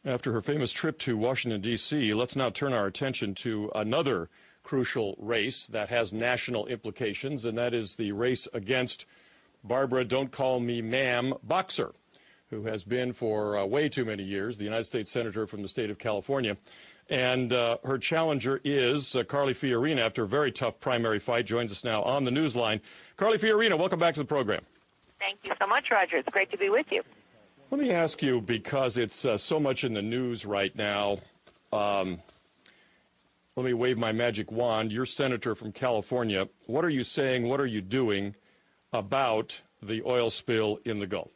After her famous trip to Washington, D.C., let's now turn our attention to another crucial race that has national implications, and that is the race against Barbara Don't Call Me Ma'am Boxer, who has been for way too many years the United States Senator from the state of California. And her challenger is Carly Fiorina, after a very tough primary fight, joins us now on the Newsline. Carly Fiorina, welcome back to the program. Thank you so much, Roger. It's great to be with you. Let me ask you, because it's so much in the news right now, let me wave my magic wand. You're Senator from California. What are you saying, what are you doing about the oil spill in the Gulf?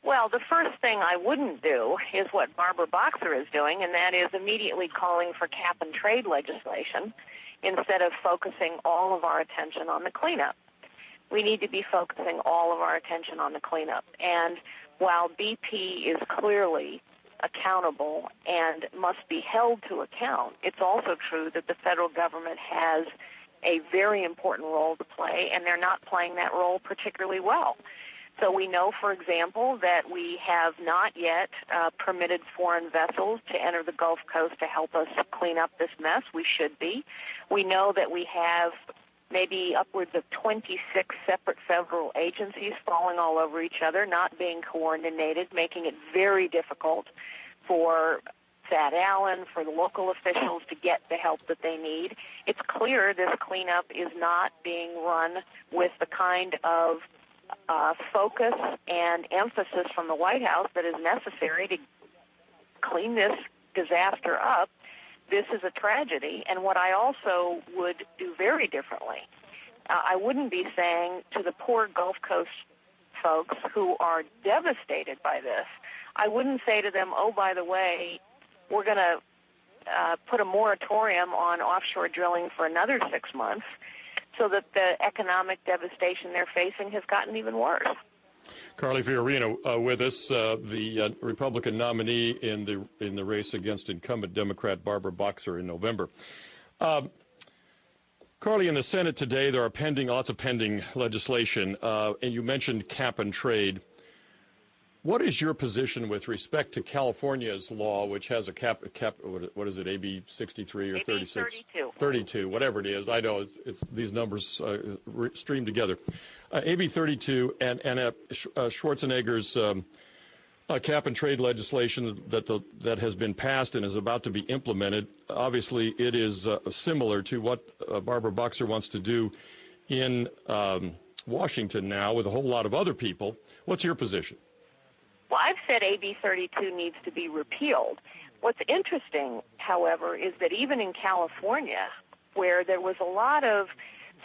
Well, the first thing I wouldn't do is what Barbara Boxer is doing, and that is immediately calling for cap-and-trade legislation instead of focusing all of our attention on the cleanup. We need to be focusing all of our attention on the cleanup. And while BP is clearly accountable and must be held to account, it's also true that the federal government has a very important role to play, and they're not playing that role particularly well. So we know, for example, that we have not yet permitted foreign vessels to enter the Gulf Coast to help us clean up this mess. We should be. We know that we have maybe upwards of 26 separate federal agencies falling all over each other, not being coordinated, making it very difficult for Thad Allen, for the local officials to get the help that they need. It's clear this cleanup is not being run with the kind of focus and emphasis from the White House that is necessary to clean this disaster up. This is a tragedy, and what I also would do very differently, I wouldn't be saying to the poor Gulf Coast folks who are devastated by this, I wouldn't say to them, oh, by the way, we're going to put a moratorium on offshore drilling for another 6 months so that the economic devastation they're facing has gotten even worse. Carly Fiorina with us, the Republican nominee in the race against incumbent Democrat Barbara Boxer in November. Carly, in the Senate today, there are lots of pending legislation, and you mentioned cap and trade. What is your position with respect to California's law, which has a cap? What is it, AB 63 or 36? 32. 32, whatever it is. I know it's these numbers stream together. AB 32 and Schwarzenegger's cap and trade legislation that has been passed and is about to be implemented. Obviously, it is similar to what Barbara Boxer wants to do in Washington now with a whole lot of other people. What's your position? Well, I've said AB 32 needs to be repealed. What's interesting, however, is that even in California, where there was a lot of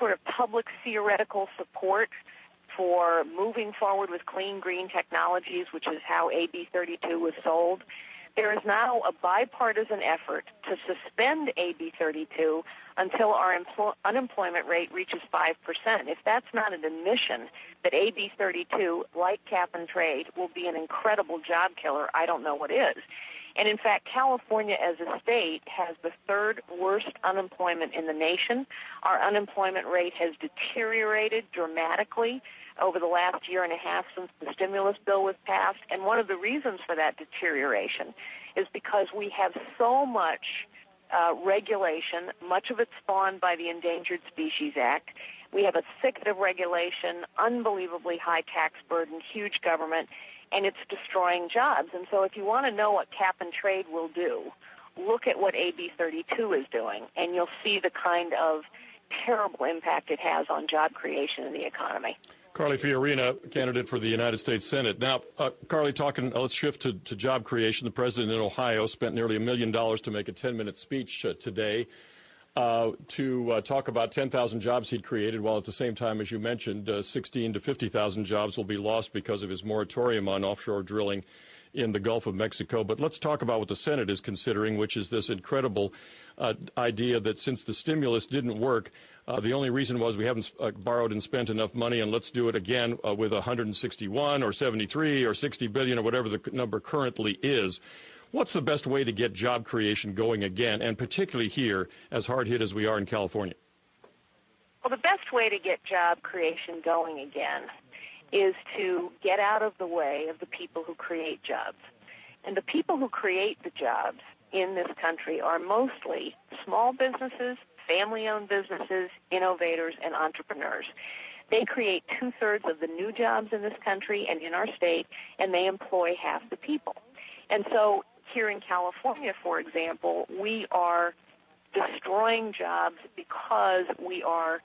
sort of public theoretical support for moving forward with clean green technologies, which is how AB 32 was sold, there is now a bipartisan effort to suspend AB 32 until our unemployment rate reaches 5%. If that's not an admission that AB 32, like cap and trade, will be an incredible job killer, I don't know what is. And in fact, California as a state has the third worst unemployment in the nation. Our unemployment rate has deteriorated dramatically over the last year and a half since the stimulus bill was passed. And one of the reasons for that deterioration is because we have so much regulation, much of it spawned by the Endangered Species Act. We have a thicket of regulation, unbelievably high tax burden, huge government, and it's destroying jobs. And so if you want to know what cap and trade will do, look at what AB 32 is doing, and you'll see the kind of terrible impact it has on job creation in the economy. Carly Fiorina, candidate for the United States Senate. Now, Carly, let's shift to job creation. The president in Ohio spent nearly $1 million to make a 10-minute speech today to talk about 10,000 jobs he'd created, while at the same time, as you mentioned, 16 to 50,000 jobs will be lost because of his moratorium on offshore drilling in the Gulf of Mexico. But let's talk about what the Senate is considering, which is this incredible idea that since the stimulus didn't work, the only reason was we haven't borrowed and spent enough money, and let's do it again with 161 or 73 or 60 billion or whatever the number currently is. What's the best way to get job creation going again, and particularly here, as hard hit as we are in California? Well, the best way to get job creation going again is to get out of the way of the people who create jobs. And the people who create the jobs in this country are mostly small businesses, family-owned businesses, innovators, and entrepreneurs. They create 2/3 of the new jobs in this country and in our state, and they employ half the people. And so here in California, for example, we are destroying jobs because we are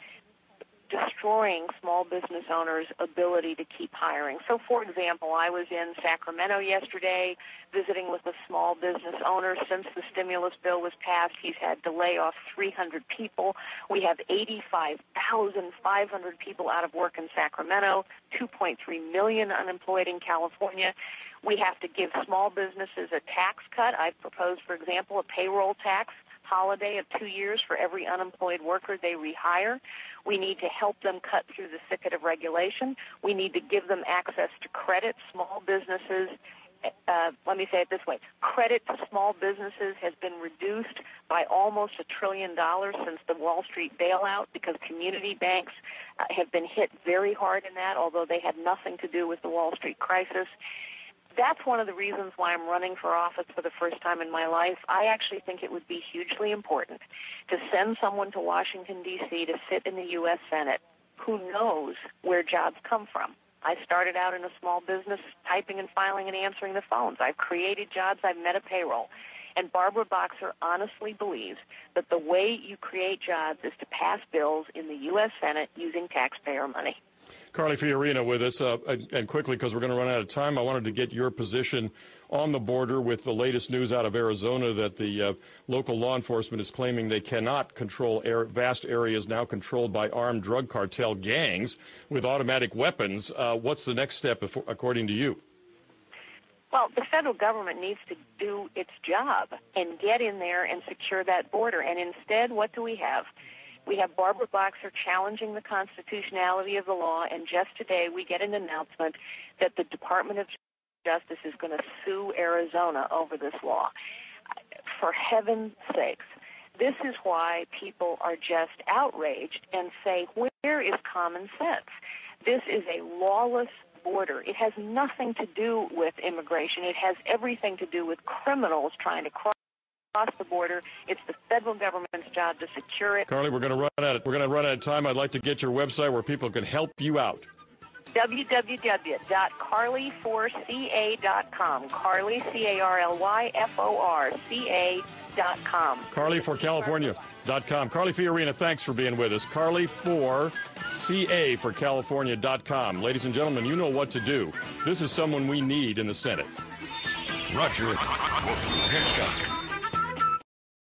destroying small business owners' ability to keep hiring. So, for example, I was in Sacramento yesterday visiting with a small business owner. Since the stimulus bill was passed, he's had to lay off 300 people. We have 85,500 people out of work in Sacramento, 2.3 million unemployed in California. We have to give small businesses a tax cut. I proposed, for example, a payroll tax holiday of 2 years for every unemployed worker they rehire. We need to help them cut through the thicket of regulation. We need to give them access to credit. Small businesses, let me say it this way, credit to small businesses has been reduced by almost $1 trillion since the Wall Street bailout because community banks have been hit very hard in that, although they had nothing to do with the Wall Street crisis. That's one of the reasons why I'm running for office for the first time in my life. I actually think it would be hugely important to send someone to Washington, D.C. to sit in the U.S. Senate who knows where jobs come from. I started out in a small business typing and filing and answering the phones. I've created jobs. I've met a payroll. And Barbara Boxer honestly believes that the way you create jobs is to pass bills in the U.S. Senate using taxpayer money. Carly Fiorina with us, and quickly, because we're going to run out of time, I wanted to get your position on the border with the latest news out of Arizona that the local law enforcement is claiming they cannot control vast areas now controlled by armed drug cartel gangs with automatic weapons. What's the next step, according to you? Well, the federal government needs to do its job and get in there and secure that border. And instead, what do we have? We have Barbara Boxer challenging the constitutionality of the law, and just today we get an announcement that the Department of Justice is going to sue Arizona over this law. For heaven's sakes, this is why people are just outraged and say, where is common sense? This is a lawless border. It has nothing to do with immigration. It has everything to do with criminals trying to cross the border. It's the federal government's job to secure it. Carly, we're going to run out of time. I'd like to get your website where people can help you out. www.carly4ca.com. Carly, CARLYFORCA.com. CarlyForCalifornia.com. Carly Fiorina, thanks for being with us. Carly4CA for California.com. Ladies and gentlemen, you know what to do. This is someone we need in the Senate. Rodger Hedgecock.